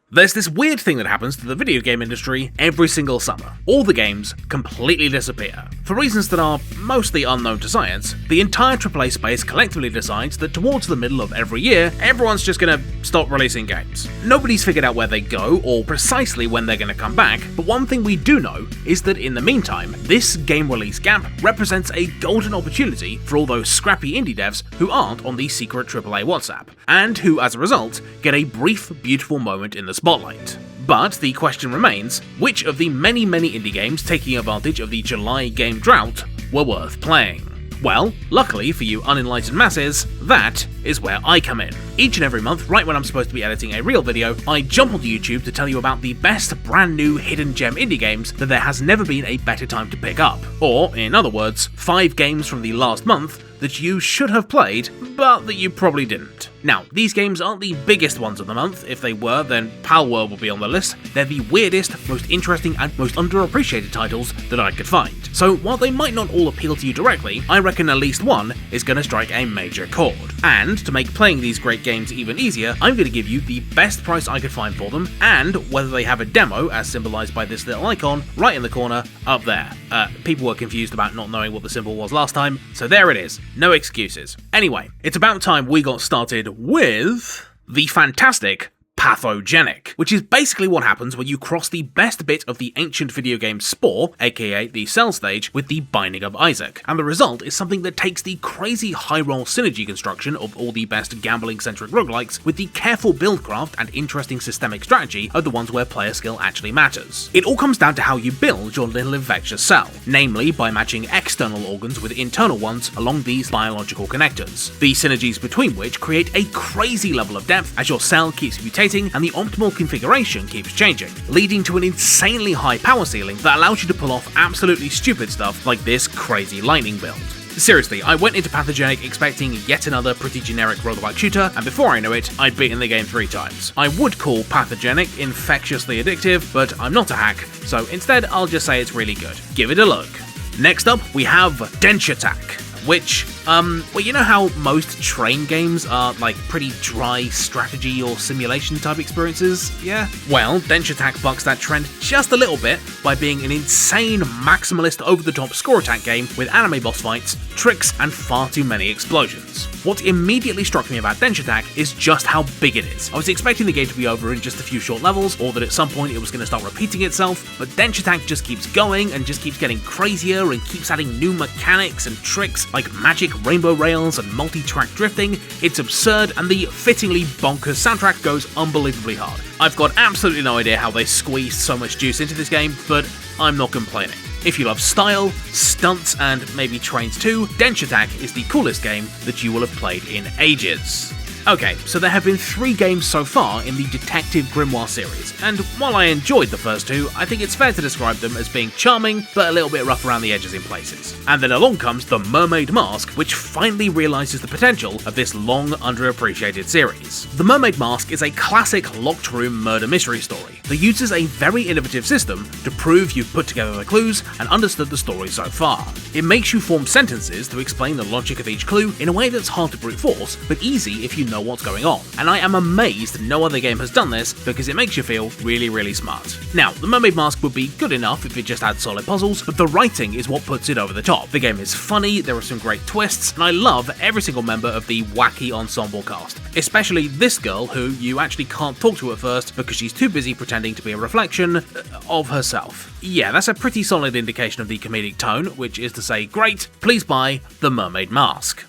There's this weird thing that happens to the video game industry every single summer. All the games completely disappear. For reasons that are mostly unknown to science, the entire AAA space collectively decides that towards the middle of every year, everyone's just gonna stop releasing games. Nobody's figured out where they go or precisely when they're gonna come back, but one thing we do know is that in the meantime, this game release gap represents a golden opportunity for all those scrappy indie devs who aren't on the secret AAA WhatsApp, and who as a result get a brief, beautiful moment in the spotlight. But the question remains, which of the many indie games taking advantage of the July game drought were worth playing? Well, luckily for you unenlightened masses, that is where I come in. Each and every month, right when I'm supposed to be editing a real video, I jump onto YouTube to tell you about the best brand new hidden gem indie games that there has never been a better time to pick up. Or, in other words, 5 games from the last month that you should have played, but that you probably didn't. Now, these games aren't the biggest ones of the month. If they were, then Palworld would be on the list. They're the weirdest, most interesting, and most underappreciated titles that I could find. So while they might not all appeal to you directly, I reckon at least one is going to strike a major chord. And to make playing these great games even easier, I'm going to give you the best price I could find for them, and whether they have a demo, as symbolised by this little icon, right in the corner, up there. People were confused about not knowing what the symbol was last time, so there it is. No excuses. Anyway, it's about time we got started with the fantastic Pathogenic, which is basically what happens when you cross the best bit of the ancient video game Spore, aka the Cell stage, with the Binding of Isaac, and the result is something that takes the crazy high-roll synergy construction of all the best gambling-centric roguelikes with the careful buildcraft and interesting systemic strategy of the ones where player skill actually matters. It all comes down to how you build your little infectious cell, namely by matching external organs with internal ones along these biological connectors, the synergies between which create a crazy level of depth as your cell keeps mutating and the optimal configuration keeps changing, leading to an insanely high power ceiling that allows you to pull off absolutely stupid stuff like this crazy lightning build. Seriously, I went into Pathogenic expecting yet another pretty generic roguelike shooter, and before I knew it, I'd beaten the game 3 times. I would call Pathogenic infectiously addictive, but I'm not a hack, so instead I'll just say it's really good. Give it a look. Next up, we have Denshattack, which, well, you know how most train games are like pretty dry strategy or simulation type experiences, yeah? Well, Denshattack bucks that trend just a little bit by being an insane maximalist over-the-top score attack game with anime boss fights, tricks, and far too many explosions. What immediately struck me about Denshattack is just how big it is. I was expecting the game to be over in just a few short levels, or that at some point it was going to start repeating itself, but Denshattack just keeps going and just keeps getting crazier and keeps adding new mechanics and tricks like magic rainbow rails and multi-track drifting. It's absurd, and the fittingly bonkers soundtrack goes unbelievably hard. I've got absolutely no idea how they squeezed so much juice into this game, but I'm not complaining. If you love style, stunts, and maybe trains too, Denshattack is the coolest game that you will have played in ages. Okay, so there have been 3 games so far in the Detective Grimoire series, and while I enjoyed the first 2, I think it's fair to describe them as being charming, but a little bit rough around the edges in places. And then along comes the Mermaid Mask, which finally realises the potential of this long underappreciated series. The Mermaid Mask is a classic locked room murder mystery story that uses a very innovative system to prove you've put together the clues and understood the story so far. It makes you form sentences to explain the logic of each clue in a way that's hard to brute force, but easy if you know what's going on, and I am amazed no other game has done this because it makes you feel really smart. Now, the Mermaid Mask would be good enough if it just had solid puzzles, but the writing is what puts it over the top. The game is funny, there are some great twists, and I love every single member of the wacky ensemble cast, especially this girl who you actually can't talk to at first because she's too busy pretending to be a reflection of herself. Yeah, that's a pretty solid indication of the comedic tone, which is to say, great, please buy the Mermaid Mask.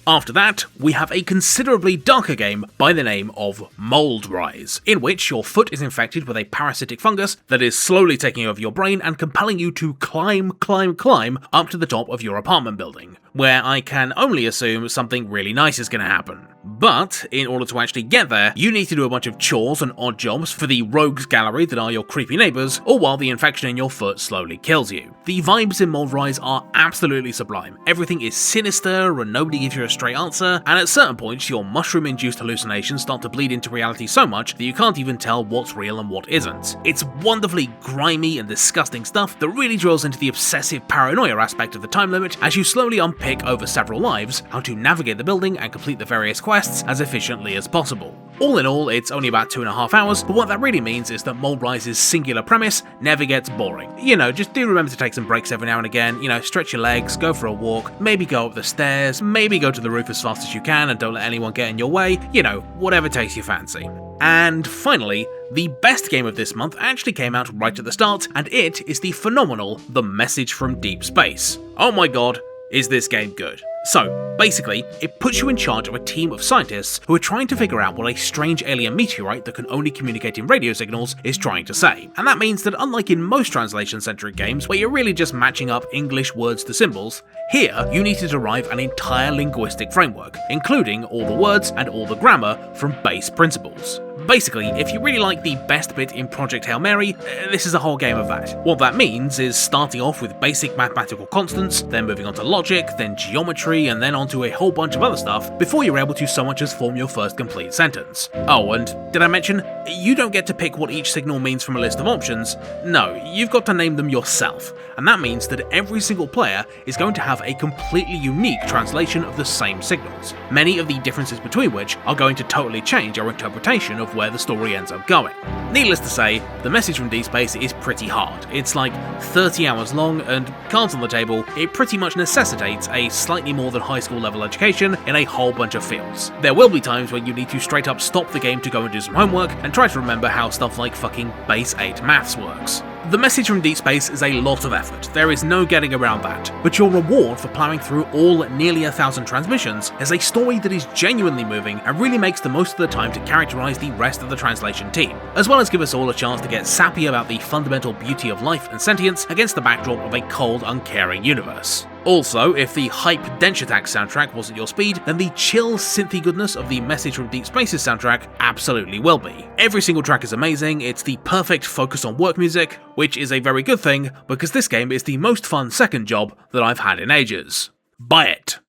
After that, we have a considerably darker game by the name of Moldrise, in which your foot is infected with a parasitic fungus that is slowly taking over your brain and compelling you to climb up to the top of your apartment building, where I can only assume something really nice is going to happen. But, in order to actually get there, you need to do a bunch of chores and odd jobs for the rogues gallery that are your creepy neighbours, all while the infection in your foot slowly kills you. The vibes in Moldrise are absolutely sublime. Everything is sinister and nobody gives you a straight answer, and at certain points your mushroom-induced hallucinations start to bleed into reality so much that you can't even tell what's real and what isn't. It's wonderfully grimy and disgusting stuff that really drills into the obsessive paranoia aspect of the time limit as you slowly unpick over several lives how to navigate the building and complete the various quests quests as efficiently as possible. All in all, it's only about 2.5 hours, but what that really means is that Moldrise's singular premise never gets boring. Just do remember to take some breaks every now and again, stretch your legs, go for a walk, maybe go up the stairs, maybe go to the roof as fast as you can and don't let anyone get in your way, whatever takes your fancy. And finally, the best game of this month actually came out right at the start, and it is the phenomenal The Message from Deep Space. Oh my god, is this game good? So, basically, it puts you in charge of a team of scientists who are trying to figure out what a strange alien meteorite that can only communicate in radio signals is trying to say. And that means that unlike in most translation-centric games, where you're really just matching up English words to symbols, here you need to derive an entire linguistic framework, including all the words and all the grammar from base principles. Basically, if you really like the best bit in Project Hail Mary, this is a whole game of that. What that means is starting off with basic mathematical constants, then moving on to logic, then geometry, and then onto a whole bunch of other stuff before you're able to so much as form your first complete sentence. Oh, and did I mention, you don't get to pick what each signal means from a list of options. No, you've got to name them yourself, and that means that every single player is going to have a completely unique translation of the same signals, many of the differences between which are going to totally change our interpretation of where the story ends up going. Needless to say, The Message from Deep Space is pretty hard. It's like 30 hours long, and cards on the table, it pretty much necessitates a slightly more than high school level education in a whole bunch of fields. There will be times when you need to straight up stop the game to go and do some homework, and try to remember how stuff like fucking base 8 maths works. The Message from Deep Space is a lot of effort, there is no getting around that, but your reward for ploughing through all nearly 1,000 transmissions is a story that is genuinely moving and really makes the most of the time to characterise the rest of the translation team, as well as give us all a chance to get sappy about the fundamental beauty of life and sentience against the backdrop of a cold, uncaring universe. Also, if the hype Denshattack soundtrack wasn't your speed, then the chill, synthy goodness of the Message from Deep Space's soundtrack absolutely will be. Every single track is amazing, it's the perfect focus on work music, which is a very good thing, because this game is the most fun second job that I've had in ages. Buy it!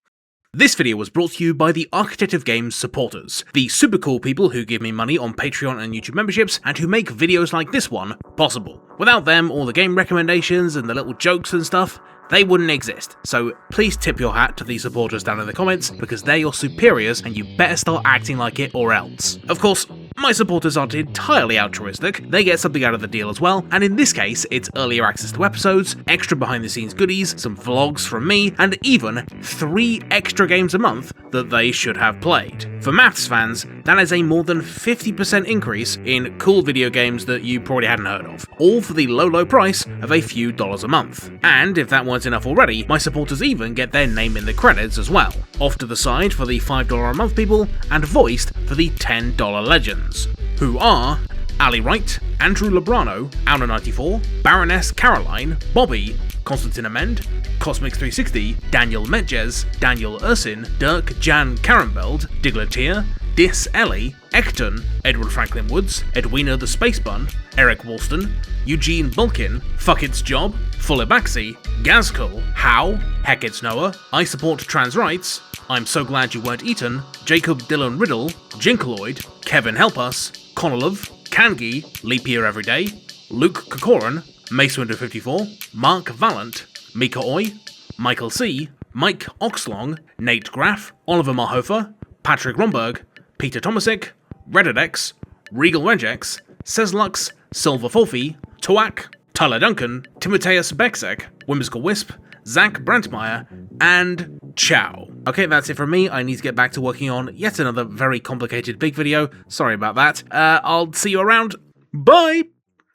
This video was brought to you by the Architect of Games supporters, the super cool people who give me money on Patreon and YouTube memberships, and who make videos like this one possible. Without them, all the game recommendations and the little jokes and stuff, they wouldn't exist, so please tip your hat to these supporters down in the comments, because they're your superiors and you better start acting like it or else. Of course, my supporters aren't entirely altruistic, they get something out of the deal as well, and in this case, it's earlier access to episodes, extra behind the scenes goodies, some vlogs from me, and even 3 extra games a month that they should have played. For maths fans, that is a more than 50% increase in cool video games that you probably hadn't heard of, all for the low price of a few dollars a month. And if that weren't enough already, my supporters even get their name in the credits as well, off to the side for the $5 a month people, and voiced for the $10 legends, who are Ali Wright, Andrew Labrano, Auna94, Baroness Caroline, Bobby, Constantine Amend, Cosmic360, Daniel Metjes, Daniel Ursin, Dirk Jan Karenbeld, Digletier, Dis Ellie, Ekton, Edward Franklin Woods, Edwina the Space Bun, Eric Woolston, Eugene Bulkin, Fuck It's Job, Fullabaxi, Gazkul, How, Heck It's Noah, I Support Trans Rights, I'm So Glad You Weren't Eaten, Jacob Dylan Riddle, Jinkaloid, Kevin Help Us, Conolov, Kangi, Leap Year Every Day, Luke Kokoran, Mace Window 54, Mark Vallant, Mika Oy, Michael C, Mike Oxlong, Nate Graff, Oliver Marhofer, Patrick Romberg, Peter Tomasic, Reddedex, Regal Regex, Seslux, Silver Folfie, Toak, Tyler Duncan, Timoteus Beksek, Whimsical Wisp, Zach Brandmeier, and ciao. Okay, that's it from me. I need to get back to working on yet another very complicated big video. Sorry about that. I'll see you around. Bye!